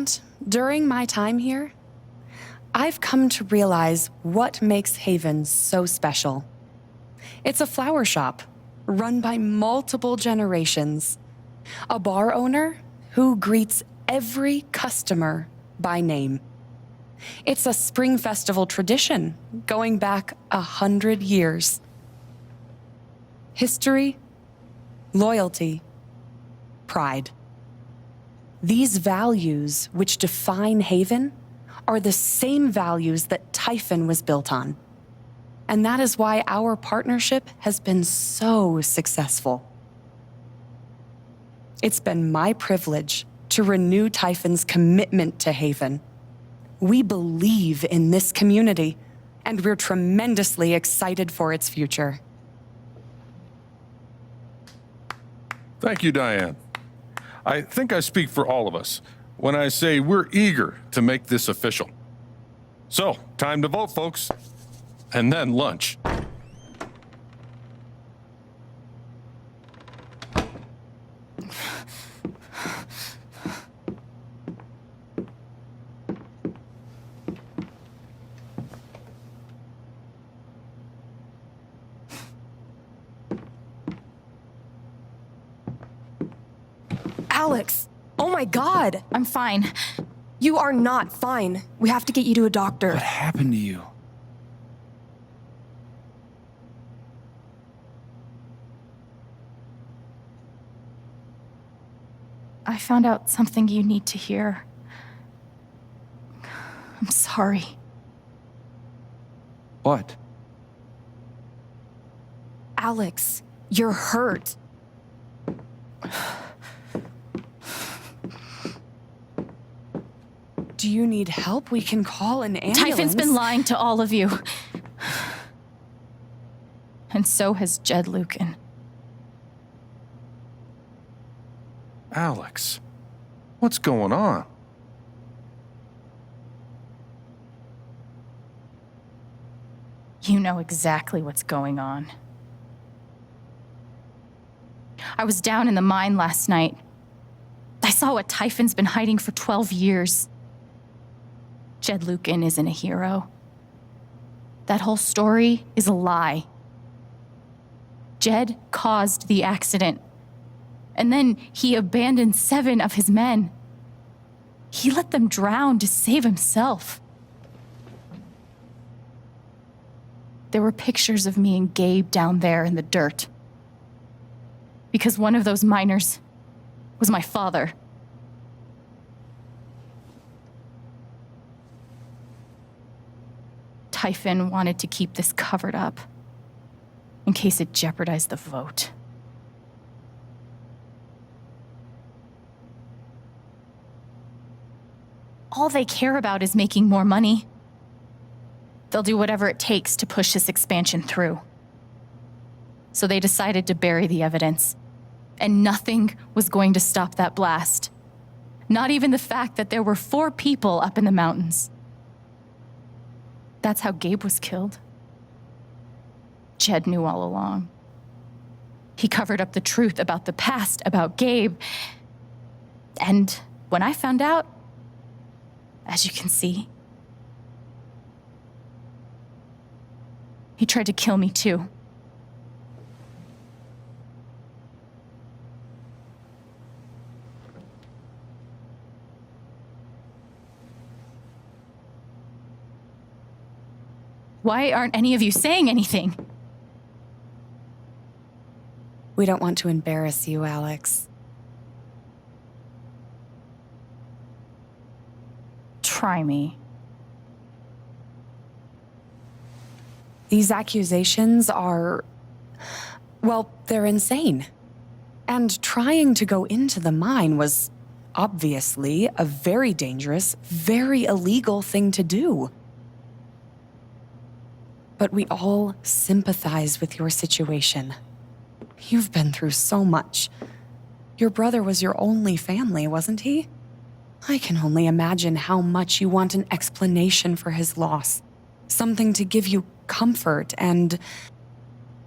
And during my time here, I've come to realize what makes Haven so special. It's a flower shop run by multiple generations, a bar owner who greets every customer by name. It's a spring festival tradition going back 100 years. History, loyalty, pride. These values which define Haven are the same values that Typhon was built on. And that is why our partnership has been so successful. It's been my privilege to renew Typhon's commitment to Haven. We believe in this community, and we're tremendously excited for its future. Thank you, Diane. I think I speak for all of us when I say we're eager to make this official. So, time to vote, folks. And then lunch. Alex! Oh my God! I'm fine. You are not fine. We have to get you to a doctor. What happened to you? I found out something you need to hear. I'm sorry. What? Alex, you're hurt. Do you need help? We can call an ambulance. Typhon's been lying to all of you. And so has Jed Lucan. Alex, what's going on? You know exactly what's going on. I was down in the mine last night. I saw what Typhon's been hiding for 12 years. Jed Lucan isn't a hero. That whole story is a lie. Jed caused the accident. And then he abandoned 7 of his men. He let them drown to save himself. There were pictures of me and Gabe down there in the dirt. Because one of those miners was my father. Typhon wanted to keep this covered up in case it jeopardized the vote. All they care about is making more money. They'll do whatever it takes to push this expansion through. So they decided to bury the evidence. And nothing was going to stop that blast. Not even the fact that there were 4 people up in the mountains. That's how Gabe was killed. Jed knew all along. He covered up the truth about the past, about Gabe. And when I found out, as you can see, he tried to kill me too. Why aren't any of you saying anything? We don't want to embarrass you, Alex. Try me. These accusations are, well, they're insane. And trying to go into the mine was obviously a very dangerous, very illegal thing to do. But we all sympathize with your situation. You've been through so much. Your brother was your only family, wasn't he? I can only imagine how much you want an explanation for his loss. Something to give you comfort and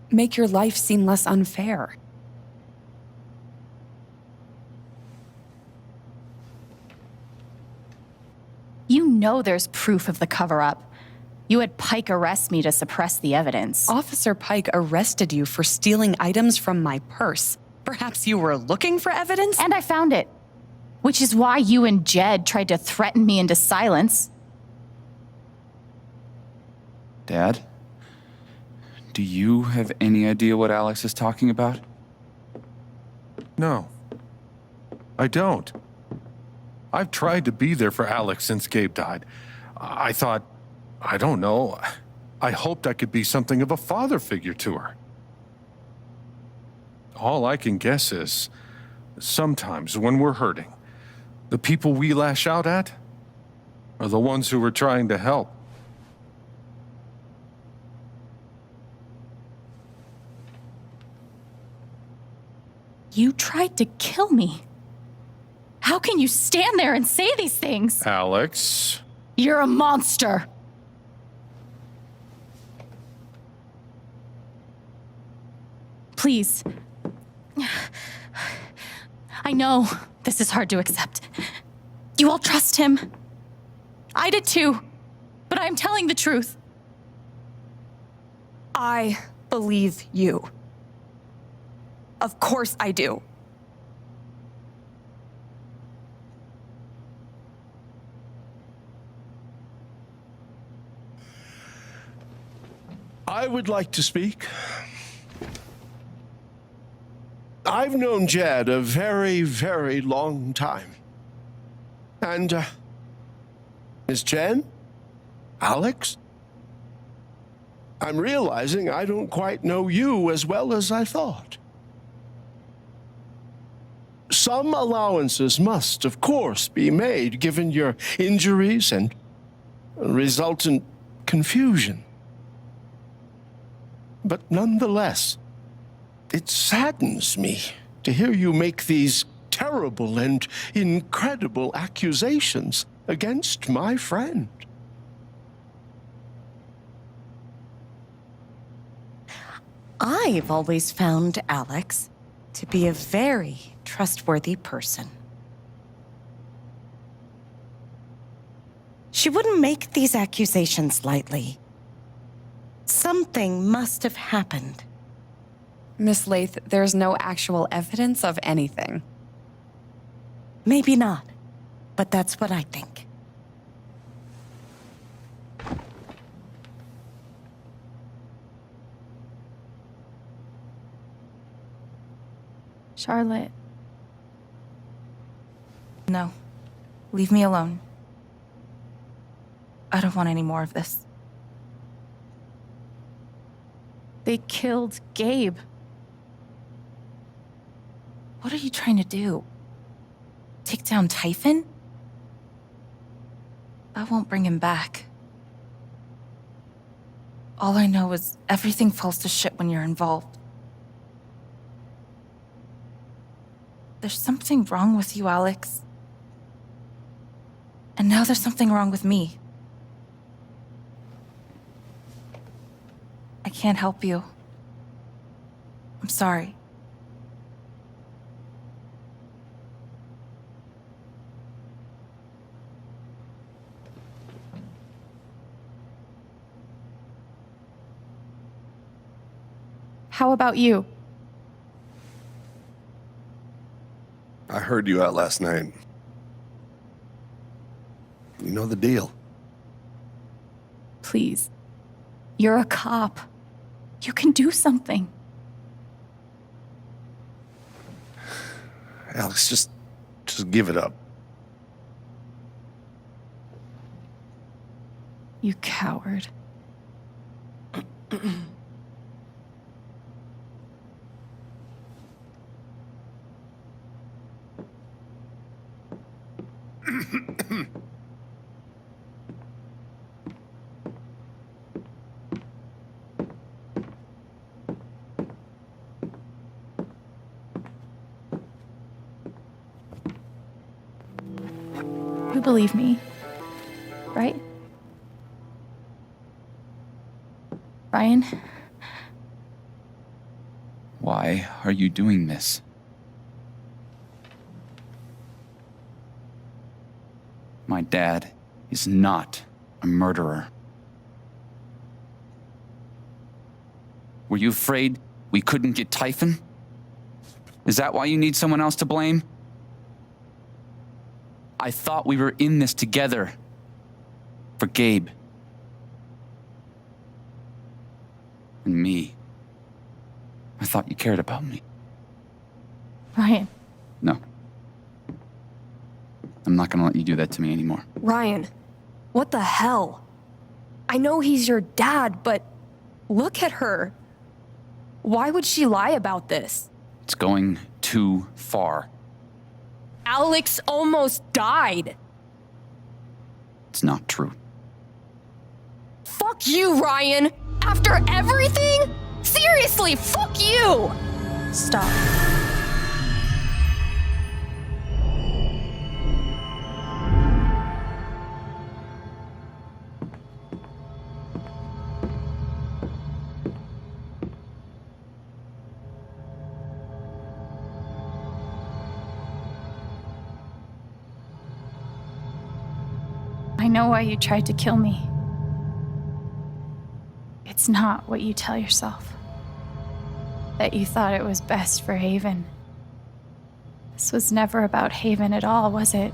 make your life seem less unfair. know there's proof of the cover-up. You had Pike arrest me to suppress the evidence. Officer Pike arrested you for stealing items from my purse. Perhaps you were looking for evidence? And I found it. Which is why you and Jed tried to threaten me into silence. Dad? Do you have any idea what Alex is talking about? No, I don't. I've tried to be there for Alex since Gabe died. I thought, I don't know, I hoped I could be something of a father figure to her. All I can guess is, sometimes when we're hurting, the people we lash out at are the ones who we're trying to help. You tried to kill me. How can you stand there and say these things? Alex. You're a monster. Please. I know this is hard to accept. You all trust him. I did too. But I'm telling the truth. I believe you. Of course I do. I would like to speak. I've known Jed a very, very long time. And, Miss Jen? Alex? I'm realizing I don't quite know you as well as I thought. Some allowances must, of course, be made given your injuries and resultant confusion. But nonetheless, it saddens me to hear you make these terrible and incredible accusations against my friend. I've always found Alex to be a very trustworthy person. She wouldn't make these accusations lightly. Something must have happened. Miss Lath, there's no actual evidence of anything. Maybe not, but that's what I think. Charlotte. No. Leave me alone. I don't want any more of this. They killed Gabe. What are you trying to do? Take down Typhon? I won't bring him back. All I know is everything falls to shit when you're involved. There's something wrong with you, Alex. And now there's something wrong with me. I can't help you. I'm sorry. How about you? I heard you out last night. You know the deal. Please. You're a cop. You can do something. Alex, just give it up. You coward. You believe me, right? Ryan? Why are you doing this? My dad is not a murderer. Were you afraid we couldn't get Typhon? Is that why you need someone else to blame? I thought we were in this together. For Gabe. And me. I thought you cared about me. Ryan, No. I'm not gonna let you do that to me anymore. Ryan, what the hell? I know he's your dad, but look at her. Why would she lie about this? It's going too far. Alex almost died. It's not true. Fuck you, Ryan! After everything? Seriously, fuck you! stop. I know why you tried to kill me. It's not what you tell yourself. That you thought it was best for Haven. This was never about Haven at all, was it?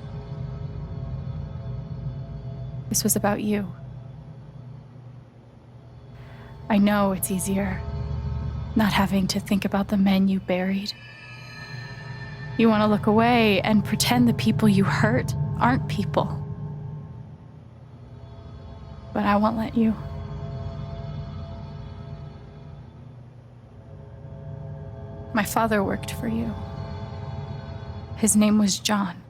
This was about you. I know it's easier not having to think about the men you buried. You want to look away and pretend the people you hurt aren't people. But I won't let you. My father worked for you. His name was John.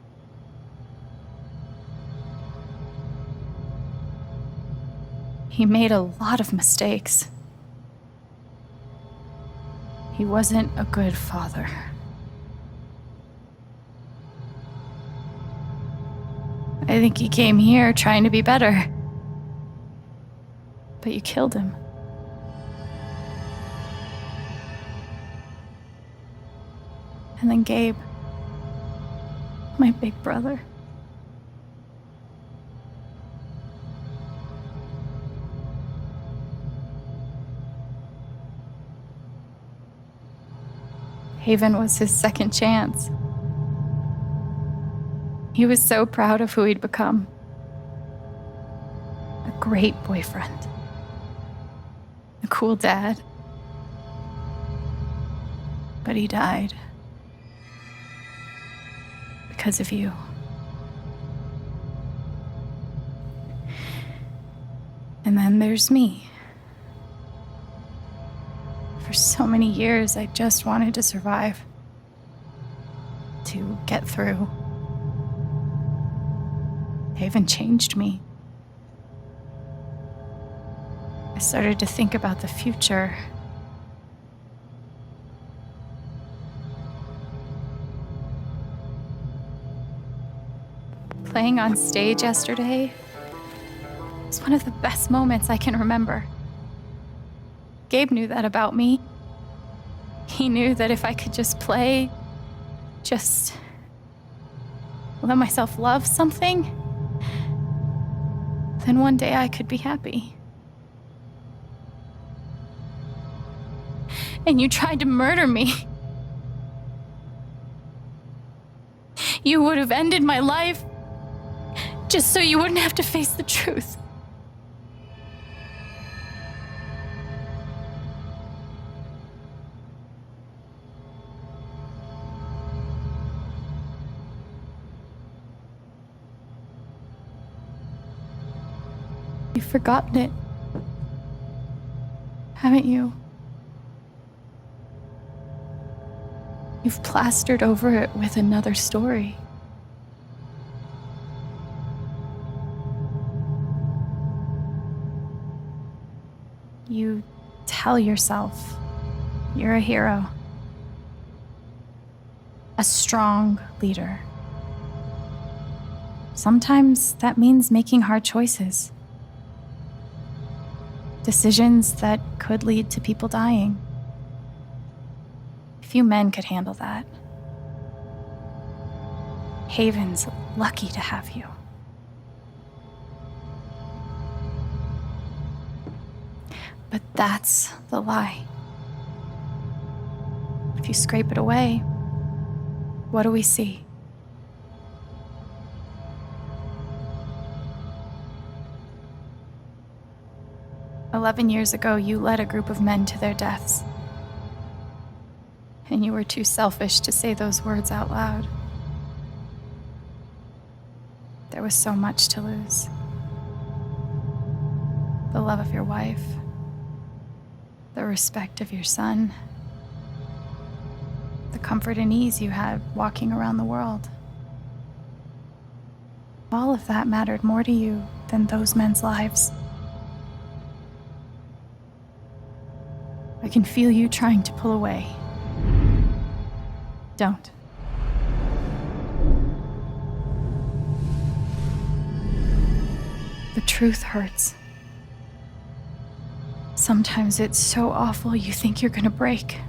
He made a lot of mistakes. He wasn't a good father. I think he came here trying to be better. But you killed him. And then Gabe, my big brother. Haven was his second chance. He was so proud of who he'd become. A great boyfriend. A cool dad. But he died. Because of you. And then there's me. For so many years, I just wanted to survive. To get through. Haven changed me. I started to think about the future. Playing on stage yesterday was one of the best moments I can remember. Gabe knew that about me. He knew that if I could just play, just let myself love something, then one day I could be happy. And you tried to murder me. You would have ended my life just so you wouldn't have to face the truth. You've forgotten it, haven't you? You've plastered over it with another story. You tell yourself you're a hero, a strong leader. Sometimes that means making hard choices. Decisions that could lead to people dying. Few men could handle that. Haven's lucky to have you. But that's the lie. If you scrape it away, what do we see? "11 years ago, you led a group of men to their deaths. And you were too selfish to say those words out loud. There was so much to lose. The love of your wife, the respect of your son, the comfort and ease you had walking around the world. All of that mattered more to you than those men's lives. I can feel you trying to pull away. Don't. The truth hurts. Sometimes it's so awful you think you're gonna break.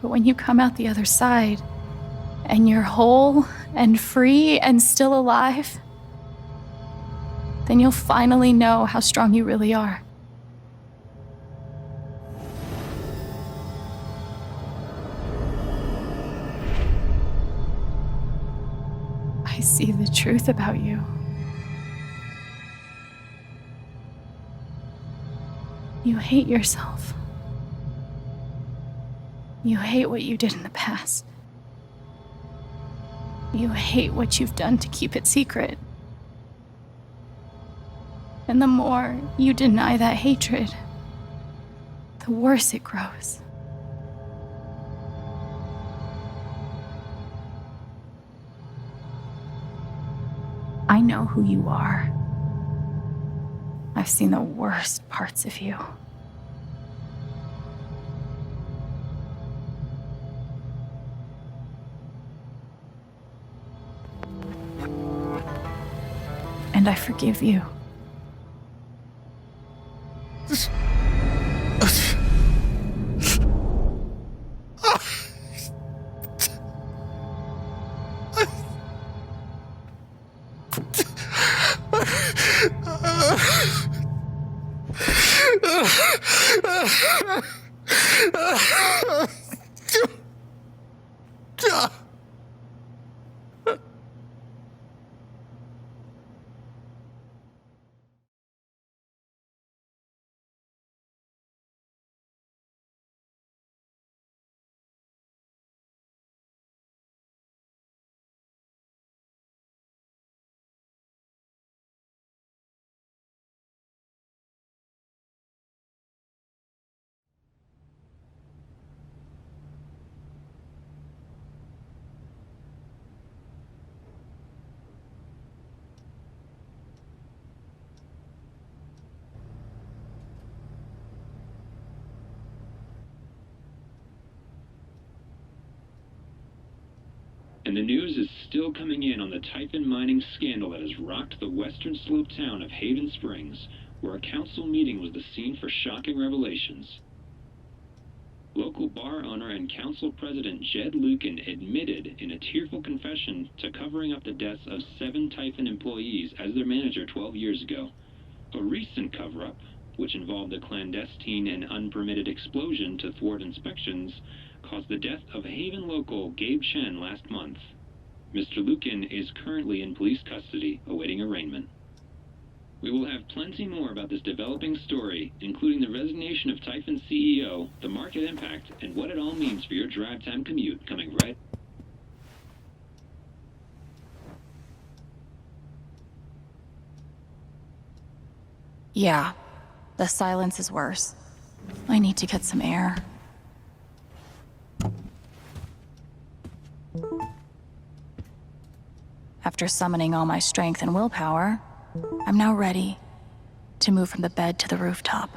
But when you come out the other side, and you're whole and free and still alive, then you'll finally know how strong you really are. I see the truth about you. You hate yourself. You hate what you did in the past. You hate what you've done to keep it secret. And the more you deny that hatred, the worse it grows. I know who you are. I've seen the worst parts of you. And I forgive you. And the news is still coming in on the Typhon mining scandal that has rocked the western slope town of Haven Springs, where a council meeting was the scene for shocking revelations. Local bar owner and council president Jed Lucan admitted in a tearful confession to covering up the deaths of 7 Typhon employees as their manager 12 years ago. A recent cover-up, which involved a clandestine and unpermitted explosion to thwart inspections, caused the death of Haven local Gabe Chen last month. Mr. Lucan is currently in police custody, awaiting arraignment. We will have plenty more about this developing story, including the resignation of Typhon CEO, the market impact, and what it all means for your drive time commute, coming right. Yeah, the silence is worse. I need to get some air. After summoning all my strength and willpower, I'm now ready to move from the bed to the rooftop.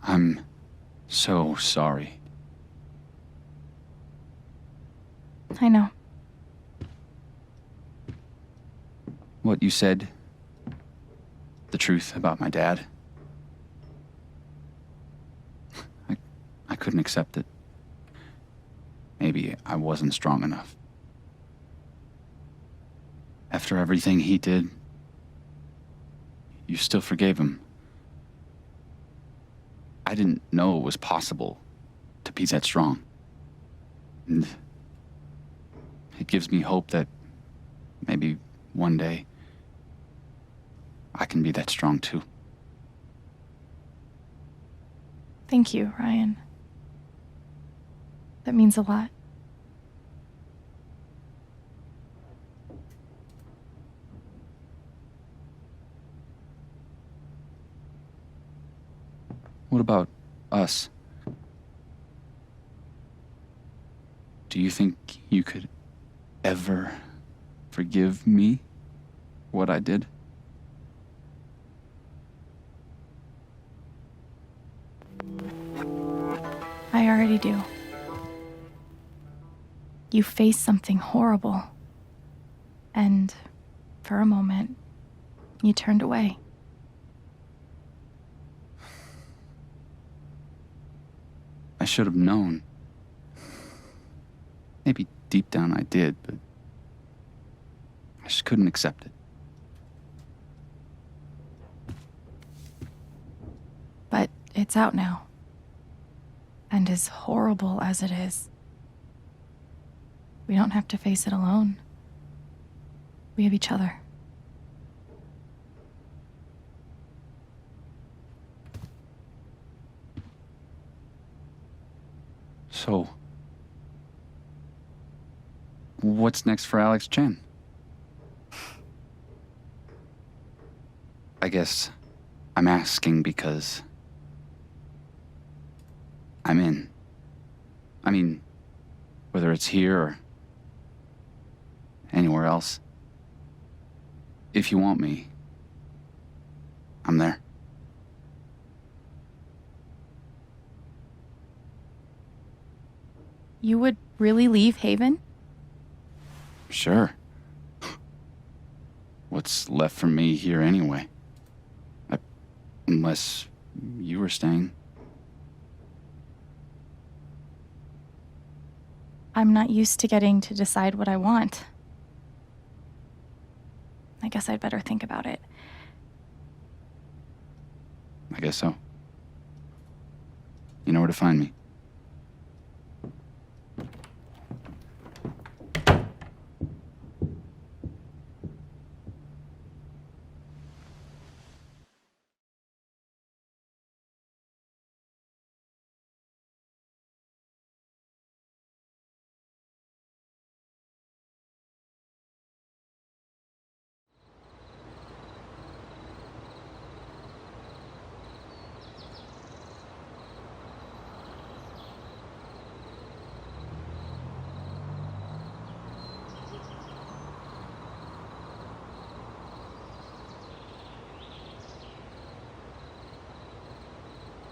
I'm so sorry. I know. what you said, the truth about my dad, I couldn't accept it. Maybe I wasn't strong enough. After everything he did, you still forgave him. I didn't know it was possible to be that strong. And it gives me hope that maybe one day I can be that strong too. Thank you, Ryan. That means a lot. What about us? Do you think you could ever forgive me for what I did? I already do. You faced something horrible. And for a moment, you turned away. I should have known. Maybe deep down I did, but I just couldn't accept it. But it's out now. And as horrible as it is, we don't have to face it alone. We have each other. So, what's next for Alex Chen? I guess I'm asking because I'm in. I mean, whether it's here or anywhere else, if you want me, I'm there. You would really leave Haven? Sure. What's left for me here anyway? Unless you were staying. I'm not used to getting to decide what I want. I guess I'd better think about it. I guess so. You know where to find me.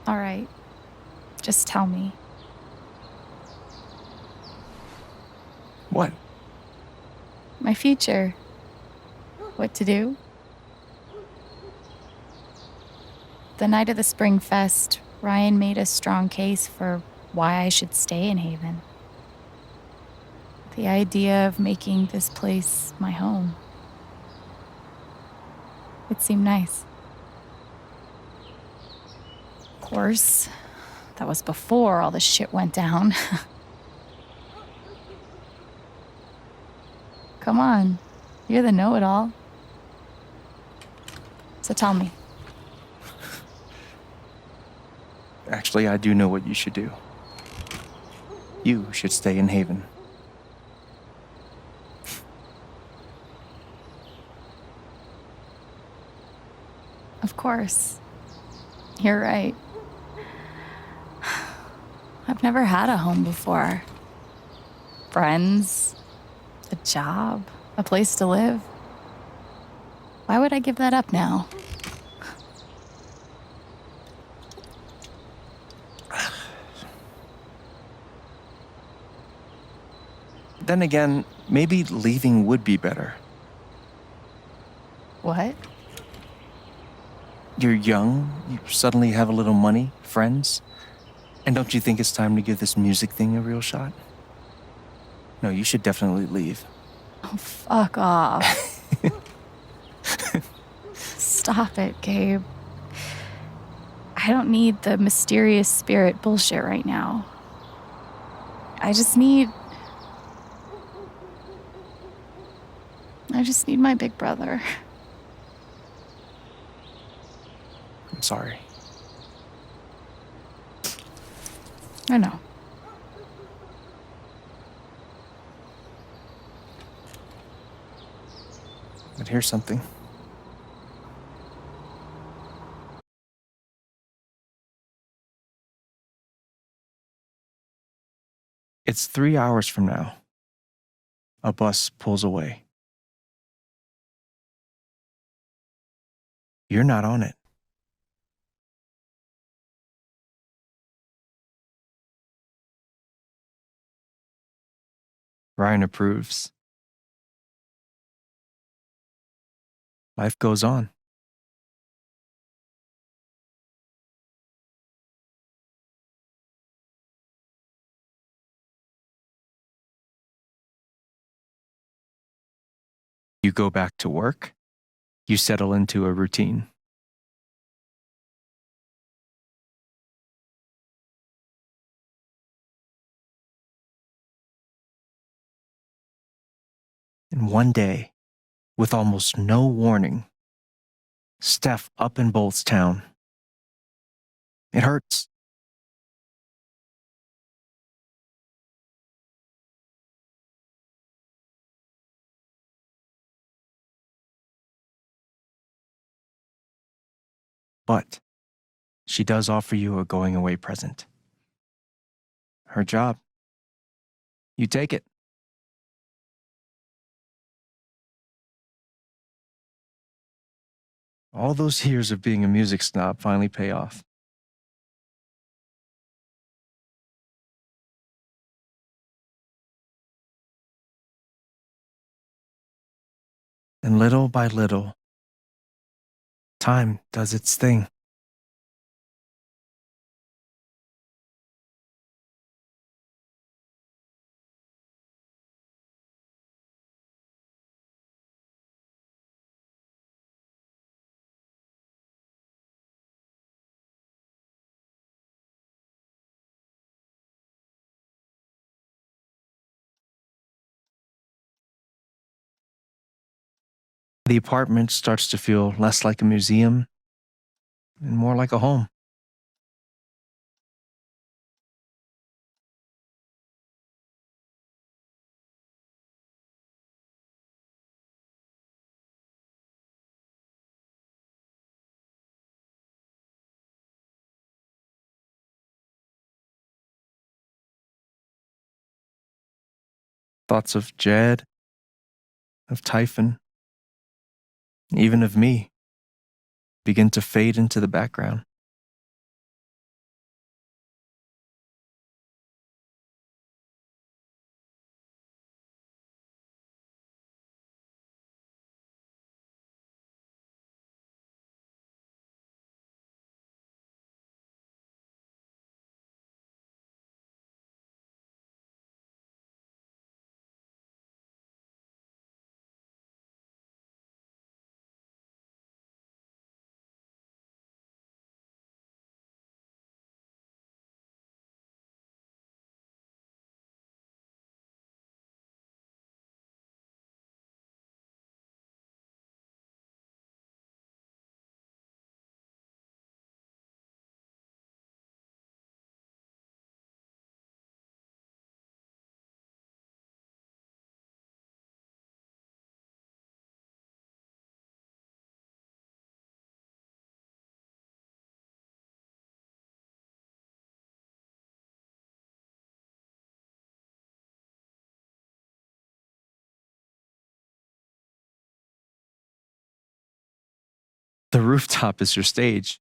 All right. Just tell me. What? My future. What to do? The night of the Spring Fest, Ryan made a strong case for why I should stay in Haven. The idea of making this place my home. It seemed nice. Of course, that was before all the shit went down. Come on, you're the know-it-all. So tell me. Actually, I do know what you should do. You should stay in Haven. Of course. You're right. I've never had a home before. Friends, a job, a place to live. Why would I give that up now? Then again, maybe leaving would be better. What? You're young, you suddenly have a little money, friends, and don't you think it's time to give this music thing a real shot? No, you should definitely leave. Oh, fuck off. Stop it, Gabe. I don't need the mysterious spirit bullshit right now. I just need my big brother. I'm sorry. I know. But here's something. It's 3 hours from now. A bus pulls away. You're not on it. Ryan approves. Life goes on. You go back to work. You settle into a routine. And one day, with almost no warning, Steph up and bolts town. It hurts. But she does offer you a going away present. Her job. You take it. All those years of being a music snob finally pay off. And little by little, time does its thing. The apartment starts to feel less like a museum and more like a home. Thoughts of Jed, of Typhon, even of me, begin to fade into the background. The rooftop is your stage.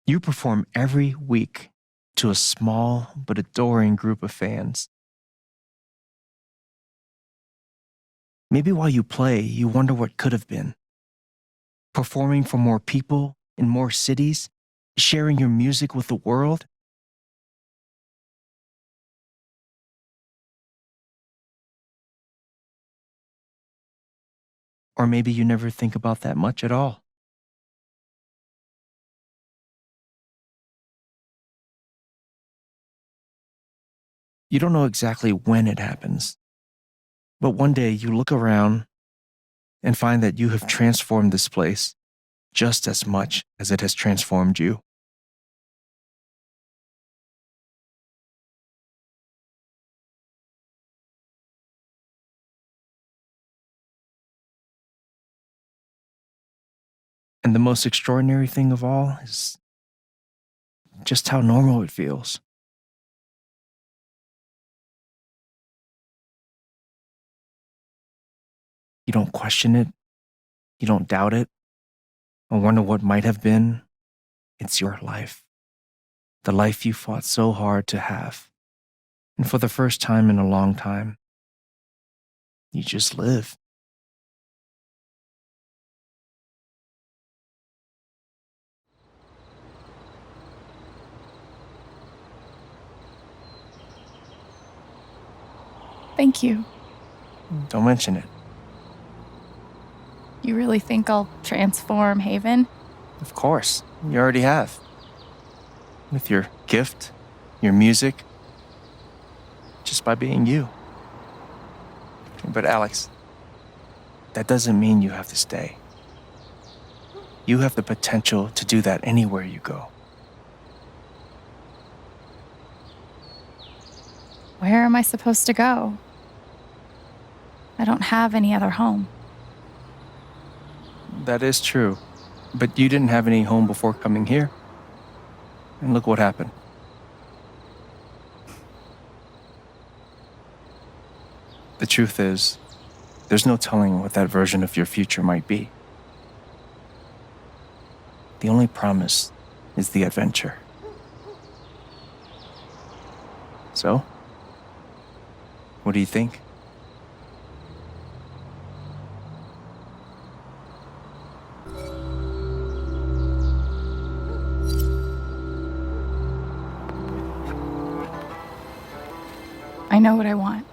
You perform every week to a small but adoring group of fans. Maybe while you play, you wonder what could have been. performing for more people in more cities, sharing your music with the world? Or maybe you never think about that much at all. You don't know exactly when it happens, but one day you look around and find that you have transformed this place just as much as it has transformed you. And the most extraordinary thing of all is just how normal it feels. You don't question it, you don't doubt it, or wonder what might have been. It's your life, the life you fought so hard to have. And for the first time in a long time, you just live. Thank you. Don't mention it. You really think I'll transform Haven? Of course, you already have. With your gift, your music, just by being you. But Alex, that doesn't mean you have to stay. You have the potential to do that anywhere you go. Where am I supposed to go? I don't have any other home. That is true. But you didn't have any home before coming here. And look what happened. The truth is, there's no telling what that version of your future might be. The only promise is the adventure. So, what do you think? I know what I want.